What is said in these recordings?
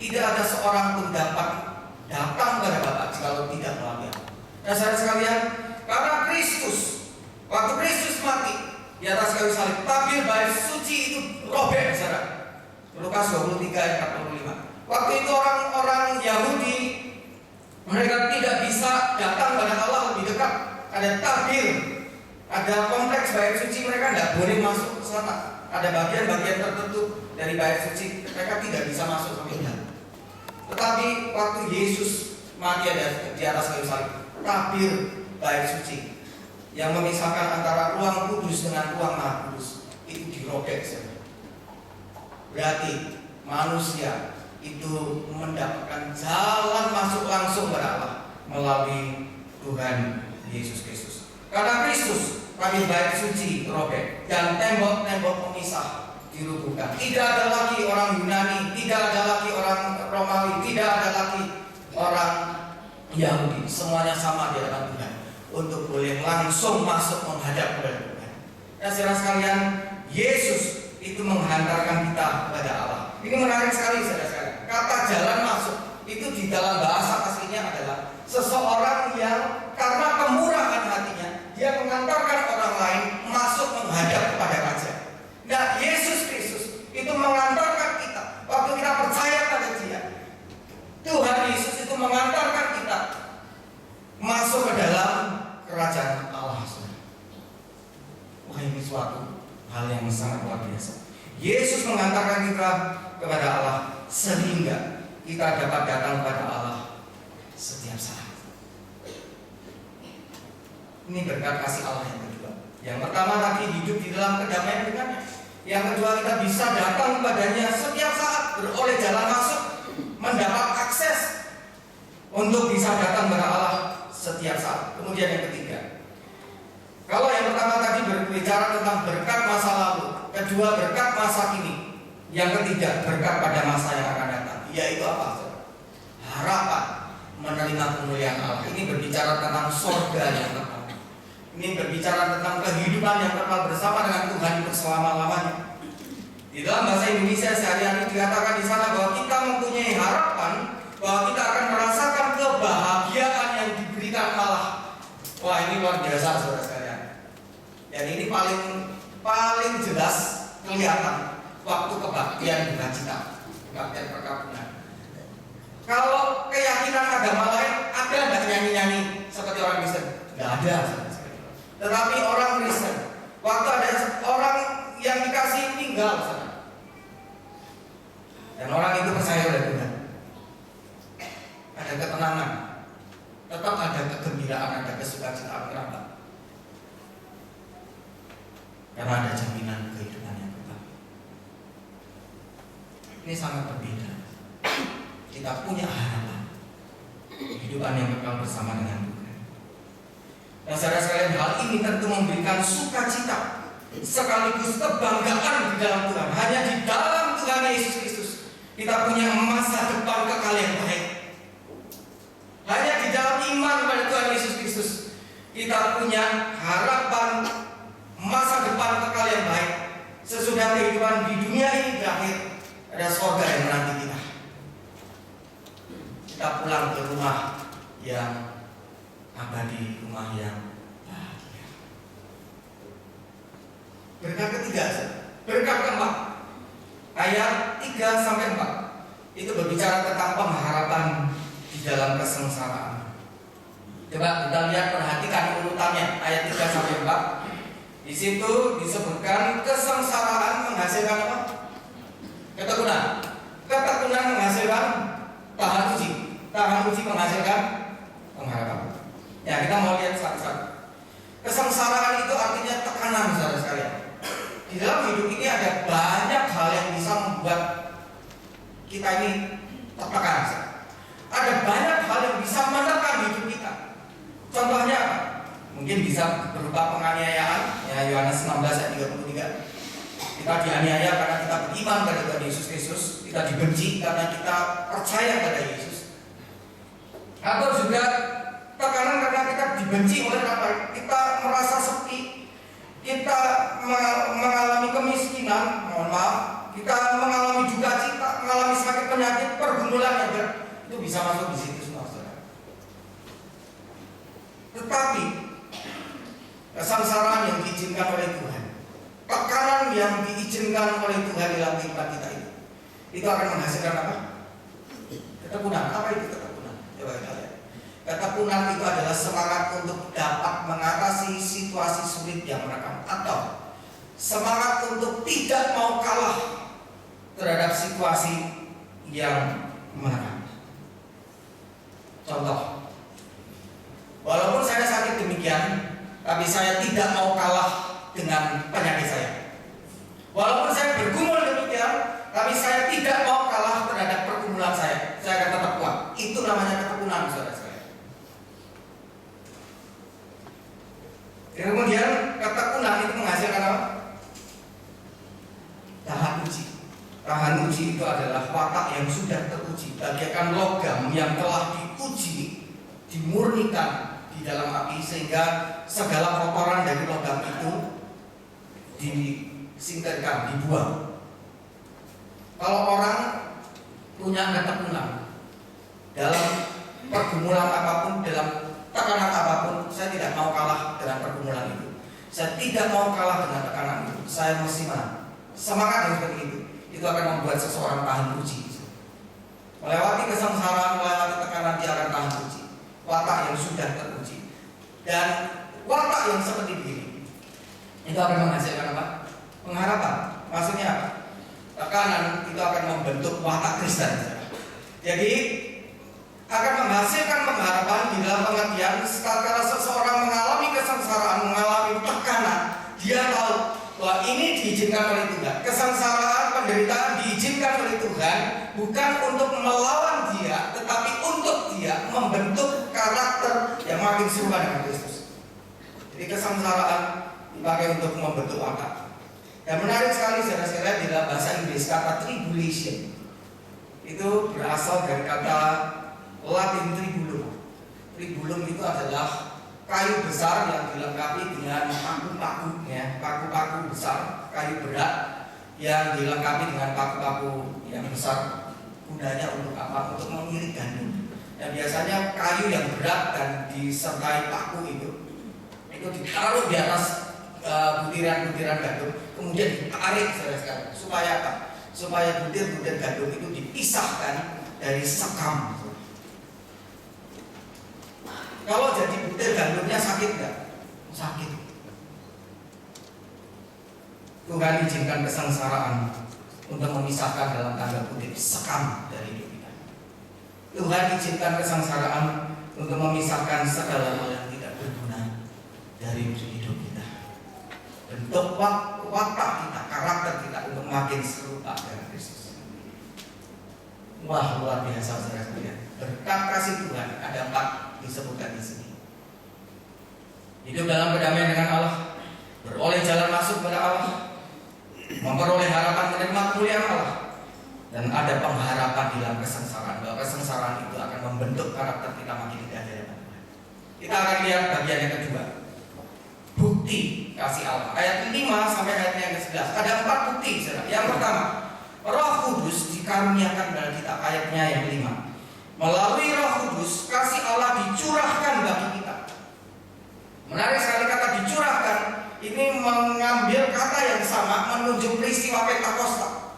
Tidak ada seorang pun dapat datang kepada Bapa jikalau tidak melalui aku. Dan saudara sekalian, karena Kristus, waktu Kristus mati di atas kayu salib, tabir bait suci itu robek, saudara. Lukas 23 ayat 45. Waktu itu orang-orang Yahudi, mereka tidak bisa datang kepada Allah lebih dekat. Ada tabir, ada kompleks bait suci, mereka tidak boleh masuk ke sana. Ada bagian-bagian tertentu dari bait suci, mereka tidak bisa masuk sampai dalam. Tetapi waktu Yesus mati di atas kayu salib, tabir bait suci yang memisahkan antara ruang kudus dengan ruang maha kudus itu dirobek. Berarti manusia itu mendapatkan jalan masuk langsung kepada Allah melalui Tuhan Yesus Kristus. Karena Kristus, tabir bait suci robek dan tembok-tembok pemisah dirubuhkan. Tidak ada lagi orang Yunani, tidak ada lagi orang Romawi, tidak ada lagi orang Yahudi. Semuanya sama di hadapan Tuhan untuk boleh langsung masuk menghadap kepada Tuhan. Dan saudara sekalian, Yesus itu menghantarkan kita kepada Allah. Ini menarik sekali, saudara sekalian. Kata jalan masuk itu di dalam bahasa aslinya adalah seseorang yang karena kemurahan hatinya dia mengantarkan orang lain masuk menghadap kepada Raja. Nah, Yesus Kristus itu mengantarkan kita waktu kita percaya pada Dia. Tuhan Yesus itu mengantarkan kita masuk ke dalam kerajaan Allah. Wah, ini suatu hal yang sangat luar biasa. Yesus mengantarkan kita kepada Allah sehingga kita dapat datang kepada Allah setiap saat. Ini berkat kasih Allah yang kedua. Yang pertama tadi hidup di dalam kedamaian dengannya. Yang kedua kita bisa datang kepadanya setiap saat, beroleh jalan masuk, mendapat akses untuk bisa datang kepada Allah setiap saat. Kemudian yang ketiga, kalau yang pertama tadi berbicara tentang berkat masa lalu, kedua berkat masa kini, yang ketiga berkat pada masa yang akan datang, yaitu apa? Harapan menerima kemuliaan Allah. Ini berbicara tentang surga yang kekal. Ini berbicara tentang kehidupan yang kekal bersama dengan Tuhan untuk selama-lamanya. Di dalam bahasa Indonesia sehari-hari dikatakan di sana bahwa kita mempunyai harapan bahwa kita akan merasakan kebahagiaan yang diberikan Allah. Wah, ini luar biasa, saudara sekalian. Dan ini paling jelas kelihatan waktu kebaktian kita, kebaktian perkawinan. Kalau keyakinan agama lain ada nggak nyanyi-nyanyi seperti orang Kristen? Nggak ada. Tetapi orang Kristen, waktu ada orang yang dikasih tinggal sana, dan orang itu percaya pada Tuhan, ada ketenangan, tetap ada kegembiraan, ada kesukacita. Kenapa? Karena ada jaminan kehidupan yang kekal. Ini sangat berbeda. Kita punya harapan kehidupan yang kekal bersama dengan Tuhan. Dan saudara sekalian, hal ini tentu memberikan sukacita sekaligus kebanggaan di dalam Tuhan. Hanya di dalam Tuhan Yesus Kristus kita punya masa depan kekal yang baik. Hanya di dalam iman kepada Tuhan Yesus Kristus kita punya harapan masa depan kekal yang baik. Sesudah kehidupan di dunia ini berakhir, ada surga yang menanti kita. Kita pulang ke rumah yang abadi, rumah yang bahagia. Berkat ketiga, berkat keempat, ayat 3 sampai 4 itu berbicara tentang pengharapan di dalam kesengsaraan. Coba kita lihat, perhatikan urutannya ayat 3 sampai 4. Di situ disebutkan kesengsaraan menghasilkan apa? Ketekunan. Ketekunan menghasilkan tahan uji. Tahan uji menghasilkan pengharapan. Ya, kita mau lihat satu-satu. Kesengsaraan itu artinya tekanan, saudara sekalian. Di dalam hidup ini ada banyak hal yang bisa membuat kita ini tertekan. Ada banyak hal yang bisa menekan hidup kita. Contohnya apa? Mungkin bisa berupa penganiayaan. Ya, Yohanes 16 ayat 33. Kita dianiaya karena kita beriman pada Tuhan Yesus Kristus. Kita dibenci karena kita percaya pada Yesus. Atau juga tekanan karena kita dibenci oleh apa? Kita merasa sepi, kita mengalami kemiskinan, mohon maaf, kita mengalami duka cita, mengalami sakit penyakit, pergumulan pergumulan yang berat, itu bisa masuk di situ semua, saudara. Tetapi kesengsaraan yang diizinkan oleh Tuhan, tekanan yang diizinkan oleh Tuhan dalam kehidupan kita itu akan menghasilkan apa? Ketekunan. Apa itu ketekunan? Coba kita lihat. Ketekunan itu adalah semangat untuk dapat mengatasi situasi sulit yang menekan, atau semangat untuk tidak mau kalah terhadap situasi yang menekan. Contoh, walaupun saya sakit demikian, tapi saya tidak mau kalah dengan penyakit saya. Walaupun saya bergumul demikian, tapi saya tidak mau kalah terhadap pergumulan saya. Saya akan tetap kuat. Itu namanya ketekunan, saudara sekalian. Kemudian ketekunan itu menghasilkan apa? Tahan uji. Tahan uji itu adalah watak yang sudah teruji, bagaikan logam yang telah diuji, dimurnikan di dalam api, sehingga segala kotoran dari logam itu disingkirkan, dibuang. Kalau orang punya ketekunan dalam pergumulan apapun, dalam tekanan apapun, saya tidak mau kalah dengan pergumulan itu. Saya tidak mau kalah dengan tekanan itu. Saya mesti menang. Semangat yang seperti itu akan membuat seseorang tahan uji. Melewati kesengsaraan, melewati tekanan, dia akan tahan uji. Watak yang sudah teruji. Dan watak yang seperti ini itu akan menghasilkan apa? Pengharapan. Maksudnya apa? Tekanan itu akan membentuk watak Kristen. Jadi akan menghasilkan pengharapan di dalam pengertian setelah seseorang mengalami kesengsaraan, mengalami tekanan, dia tahu bahwa ini diizinkan oleh Tuhan. Kesengsaraan, penderitaan diizinkan oleh Tuhan, bukan untuk melawan dia, tetapi untuk dia membentuk karakter yang makin serupa dengan Kristus. Jadi kesengsaraan dipakai untuk membentuk watak. Dan menarik sekali saudara-saudara, di dalam bahasa Inggris kata tribulation itu berasal dari kata Latin tribulum. Tribulum itu adalah kayu besar yang dilengkapi dengan paku-paku, ya, paku-paku besar, kayu berat yang dilengkapi dengan paku-paku yang besar. Gunanya untuk apa? Untuk mengirit gandum. Dan biasanya kayu yang berat dan disertai paku itu ditaruh di atas butiran-butiran gandum, kemudian ditarik saudara-saudara, supaya apa? Supaya butir-butir gandum itu dipisahkan dari sekam. Kalau jadi butir gandumnya sakit nggak? Sakit. Tuhan izinkan kesengsaraan untuk memisahkan dalam tanda kutip sekam dari hidup kita. Tuhan izinkan kesengsaraan untuk memisahkan segala hal yang tidak berguna dari hidup kita. Bentuk watak kita, karakter kita untuk makin serupa dengan Kristus. Wah, luar biasa saudara-saudara. Berkat kasih Tuhan ada 4 disebutkan di sini. Hidup dalam kedamaian dengan Allah, beroleh jalan masuk kepada Allah, memperoleh harapan menerima kemuliaan Allah, dan ada pengharapan di dalam kesengsaraan, bahwa kesengsaraan itu akan membentuk karakter kita makin di hadapan Tuhan. Kita akan lihat bagian yang kedua, bukti kasih Allah, ayat 5 sampai ayat yang ke-11. Ada 4 bukti. Yang pertama, Roh Kudus dikaruniakan dalam kita, ayatnya yang 5. Melalui Roh Kudus, kasih Allah dicurahkan bagi kita. Menarik sekali kata dicurahkan. Ini mengambil kata yang sama menunjuk peristiwa Pentakosta.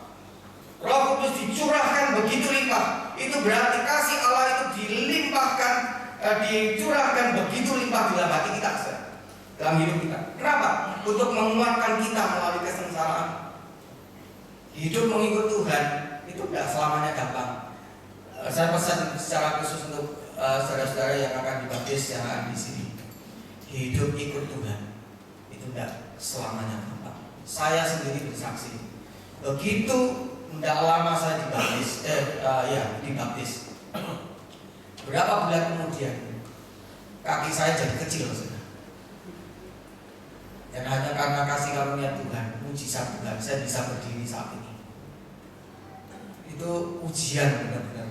Roh Kudus dicurahkan begitu limpah. Itu berarti kasih Allah itu dilimpahkan, dicurahkan begitu limpah dalam hati kita, dalam hidup kita. Kenapa? Untuk menguatkan kita melalui kesengsaraan. Hidup mengikut Tuhan itu tidak selamanya gampang. Saya pesan secara khusus untuk saudara-saudara yang akan dibaptis yang ada di sini. Hidup ikut Tuhan itu tidak selamanya gampang. Saya sendiri bersaksi. Begitu tidak lama saya dibaptis, dibaptis. Berapa bulan kemudian kaki saya jadi kecil, saudara. Dan hanya karena kasih karunia Tuhan, mujizat Tuhan, saya bisa berdiri saat ini. Itu ujian benar-benar.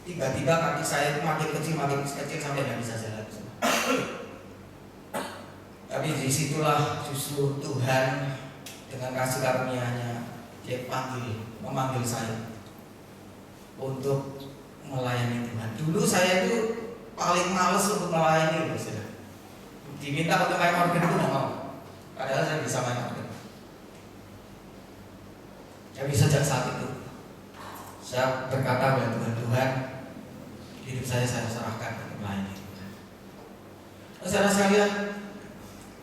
Tiba-tiba kaki saya itu makin kecil sampai tidak bisa jalan. Tapi disitulah justru Tuhan dengan kasih karunia-Nya, Dia memanggil saya untuk melayani Tuhan. Dulu saya itu paling males untuk melayani, saudara. Diminta untuk main organ itu nggak mau. Padahal saya bisa main organ. Tapi sejak saat itu saya berkata kepada Tuhan, Tuhan, hidup saya serahkan untuk melayani Tuhan. Saudara sekalian,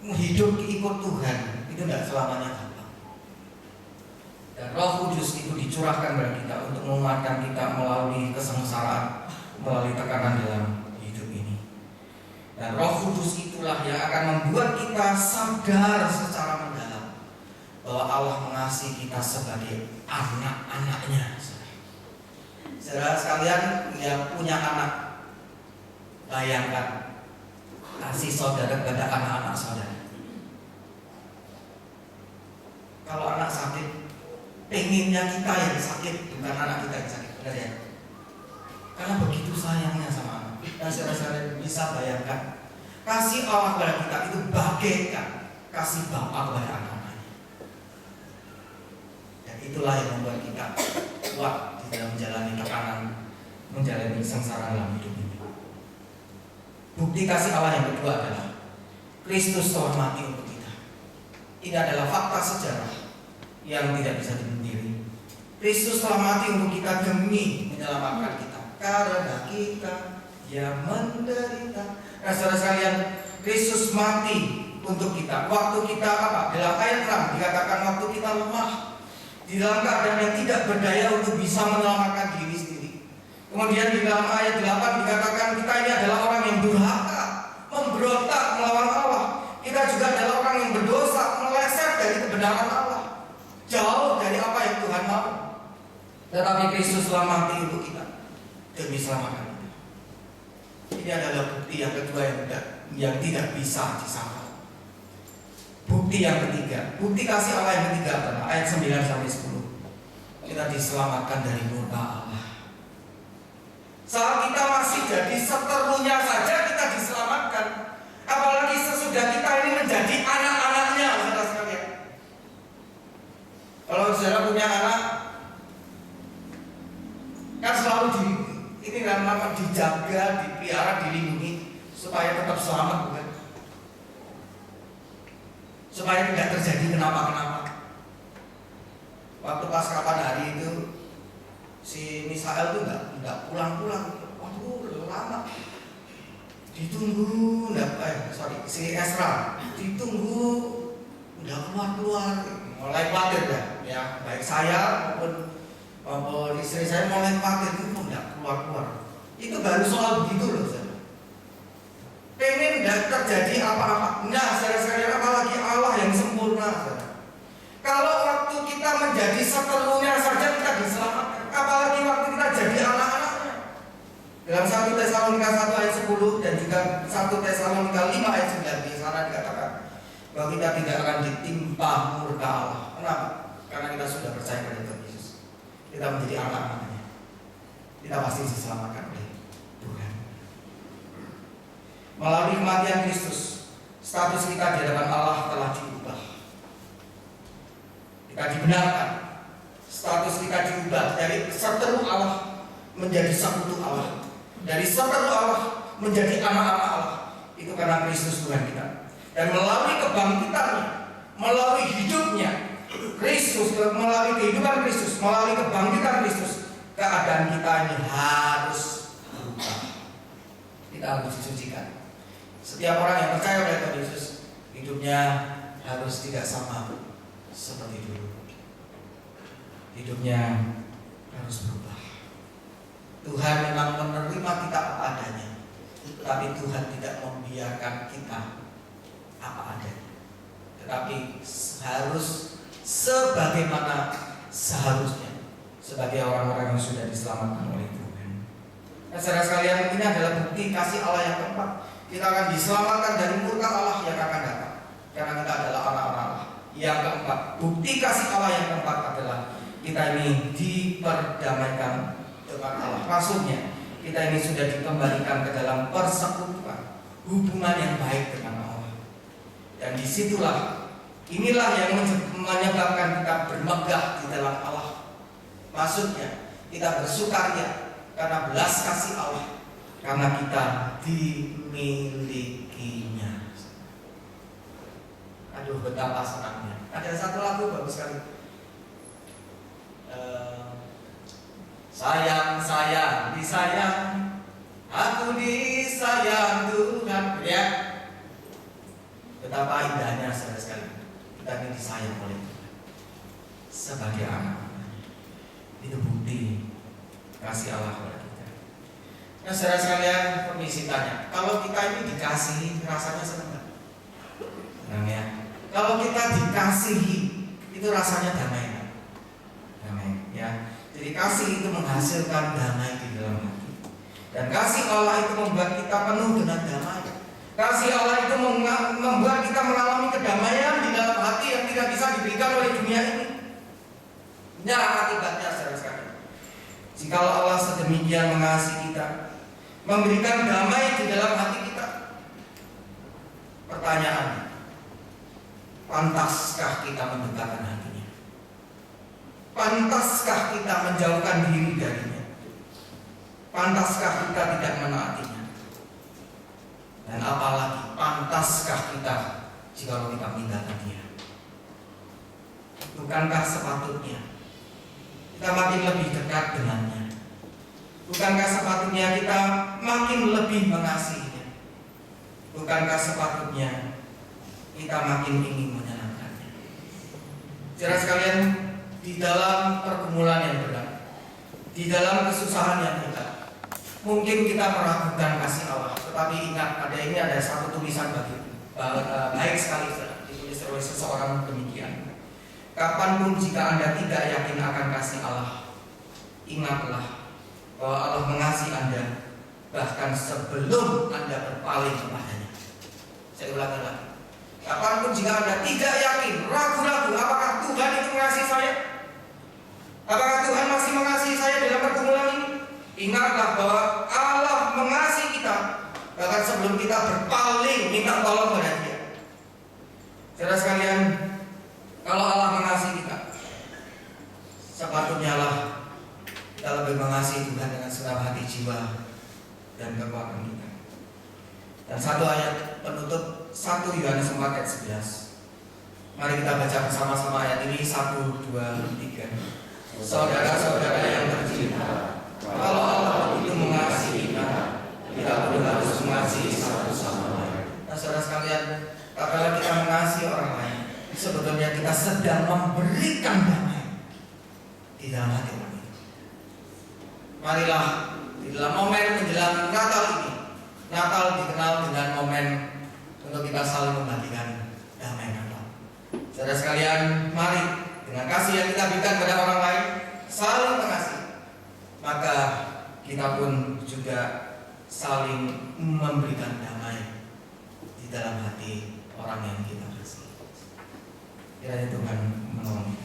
hidup ikut Tuhan itu tidak selamanya gampang. Dan Roh Kudus itu dicurahkan kepada kita untuk menguatkan kita melalui kesengsaraan, melalui tekanan dalam hidup ini. Dan Roh Kudus itulah yang akan membuat kita sadar secara mendalam bahwa Allah mengasihi kita sebagai anak-anaknya. Saudara sekalian yang punya anak, bayangkan kasih saudara kepada anak-anak saudara. Kalau anak sakit, pengennya kita yang sakit, bukan anak kita yang sakit, benar ya? Karena begitu sayangnya sama anak. Dan saudara bisa bayangkan kasih Allah kepada kita itu bagaikan kasih Bapa kepada anak-anaknya. Dan itulah yang membuat kita kuat di dalam menjalani tekanan, menjalani sengsara dalam hidup ini. Bukti kasih Allah yang kedua adalah Kristus telah mati untuk kita. Ini adalah fakta sejarah yang tidak bisa dipungkiri. Kristus telah mati untuk kita demi menyelamatkan kita. Karena kita yang menderita. Nah, saudara sekalian, Kristus mati untuk kita. Waktu kita apa? Dalam ayat 6 dikatakan waktu kita lemah, di dalam keadaan yang tidak berdaya untuk bisa menyelamatkan diri sendiri. Kemudian di dalam ayat 8 dikatakan kita ini adalah orang yang durhaka, memberontak melawan Allah. Kita juga adalah orang yang berdosa, meleset dari kebenaran Allah, jauh dari apa yang Tuhan mau. Tetapi Kristus telah mati untuk kita demi selamatkan kita. Ini adalah bukti yang kedua yang tidak bisa disangkal. Bukti yang ketiga, bukti kasih Allah yang ketiga adalah ayat 9-10. Kita diselamatkan dari murka Allah. Saat kita masih jadi seterunya saja kita diselamatkan. Apalagi sesudah kita ini menjadi anak-anaknya, saudara sekalian. Kalau saudara punya anak, kan selalu dijaga, dipelihara, dilindungi supaya tetap selamat, bukan? Supaya tidak terjadi kenapa-kenapa. Waktu pas kapan hari itu si Misael tuh nggak pulang-pulang, waduh lama ditunggu, si Esra ditunggu nggak keluar-keluar, mulai khawatir ya, baik saya maupun istri saya mulai khawatir itu nggak keluar-keluar. Itu baru soal begitu loh, saudara. Pengen nggak terjadi apa-apa. Nah, saudara-saudara, apalagi Allah yang sempurna, saudara. Kalau waktu kita menjadi seterunya saja kita diselamatkan, apalagi waktu kita jadi anak-anaknya. Dalam 1 Tesalonika 1 ayat 10 dan juga 1 Tesalonika 5 ayat 9 di sana dikatakan bahwa kita tidak akan ditimpa murka Allah. Kenapa? Karena kita sudah percaya pada Tuhan Yesus. Kita menjadi anak-anaknya. Kita pasti diselamatkan oleh Tuhan. Melalui kematian Kristus, status kita di hadapan Allah telah diubah. Kita dibenarkan. Status kita diubah dari seteru Allah menjadi sekutu Allah. Dari seteru Allah menjadi anak-anak Allah. Itu karena Kristus Tuhan kita. Dan melalui kebangkitannya, melalui hidupnya Kristus, melalui kehidupan Kristus, melalui kebangkitan Kristus, keadaan kita ini harus berubah. Kita harus disucikan. Setiap orang yang percaya pada Tuhan Yesus, hidupnya harus tidak sama seperti dulu. Hidupnya harus berubah. Tuhan memang menerima kita apa adanya, tetapi Tuhan tidak membiarkan kita apa adanya. Tetapi harus sebagaimana seharusnya, sebagai orang-orang yang sudah diselamatkan oleh Tuhan. Nah, saudara sekalian, ini adalah bukti kasih Allah yang keempat. Kita akan diselamatkan dari murka Allah yang akan datang, karena kita adalah anak-anak Allah. Yang keempat, bukti kasih Allah yang keempat adalah kita ini diperdamaikan dengan Allah. Maksudnya, kita ini sudah dikembalikan ke dalam persekutuan, hubungan yang baik dengan Allah. Dan disitulah, inilah yang menyebabkan kita bermegah di dalam Allah. Maksudnya, kita bersukaria karena belas kasih Allah, karena kita dimilikinya. Aduh, betapa senangnya. Ada satu lagu bagus sekali. Sayang, sayang, disayang, aku disayang Tuhan. Ya, betapa indahnya saudara sekali, kita ini disayang oleh Tuhan sebagai anak. Itu bukti kasih Allah kepada kita. Nah, saudara sekalian, permisi tanya, kalau kita ini dikasihi, rasanya senang nggak? Senang ya. Kalau kita dikasihi, itu rasanya damai kan? Damai ya. Jadi kasih itu menghasilkan damai di dalam hati. Dan kasih Allah itu membuat kita penuh dengan damai. Kasih Allah itu membuat kita mengalami kedamaian di dalam hati yang tidak bisa diberikan oleh dunia ini. Nah, akibatnya saudara sekalian, jika Allah sedemikian mengasihi kita, memberikan damai di dalam hati kita, pertanyaan, pantaskah kita mendekatkan hatinya? Pantaskah kita menjauhkan diri darinya? Pantaskah kita tidak menaatinya? Dan apalagi, pantaskah kita jika kita meninggalkan dia? Bukankah sepatutnya kita makin lebih dekat dengannya? Bukankah sepatutnya kita makin lebih mengasihinya? Bukankah sepatutnya kita makin ingin menyenangkannya? Saudara sekalian, di dalam pergumulan yang berat, di dalam kesusahan yang berat, mungkin kita meragukan kasih Allah. Tetapi ingat, ada satu tulisan baik sekali, ditulis oleh seseorang demikian. Kapanpun jika Anda tidak yakin akan kasih Allah, ingatlah bahwa Allah mengasihi Anda bahkan sebelum Anda berpaling kepadanya. Saya ulangi lagi. Kapanpun jika Anda tidak yakin, ragu-ragu, apakah Tuhan itu mengasihi saya? Apakah Tuhan masih mengasihi saya dalam pergumulan ini? Ingatlah bahwa Allah mengasihi kita bahkan sebelum kita berpaling minta tolong kepada Dia. Saudara sekalian, kalau Allah mengasihi kita, sepatutnya lah kita lebih mengasihi Tuhan dengan segenap hati, jiwa, dan kekuatan kita. Dan satu ayat penutup, 1 Yohanes 4 ayat 11. Mari kita baca bersama-sama ayat ini, 1, 2, 3. Saudara-saudara yang tercinta, kalau Allah itu mengasihi kita, kita pun harus mengasihi satu sama lain. Nah, saudara sekalian, apabila kita mengasihi orang lain, sebetulnya kita sedang memberikan damai di dalam hati orang itu. Marilah di dalam momen menjelang Natal ini, Natal dikenal dengan momen untuk kita saling membagikan damai Natal. Saudara sekalian, mari dengan kasih yang kita berikan kepada orang lain, saling mengasihi, maka kita pun juga saling memberikan damai di dalam hati orang yang kita kasih. Kiranya Tuhan menolong kita.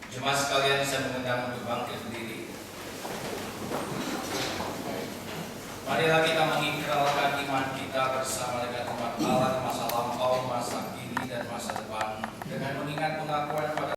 Jemaat sekalian, saya mengundang untuk bangkit berdiri. Marilah kita mengikrarkan iman kita bersama dengan umat Allah di masa lampau, masa kini, dan masa depan, dengan mengingat pengakuan pada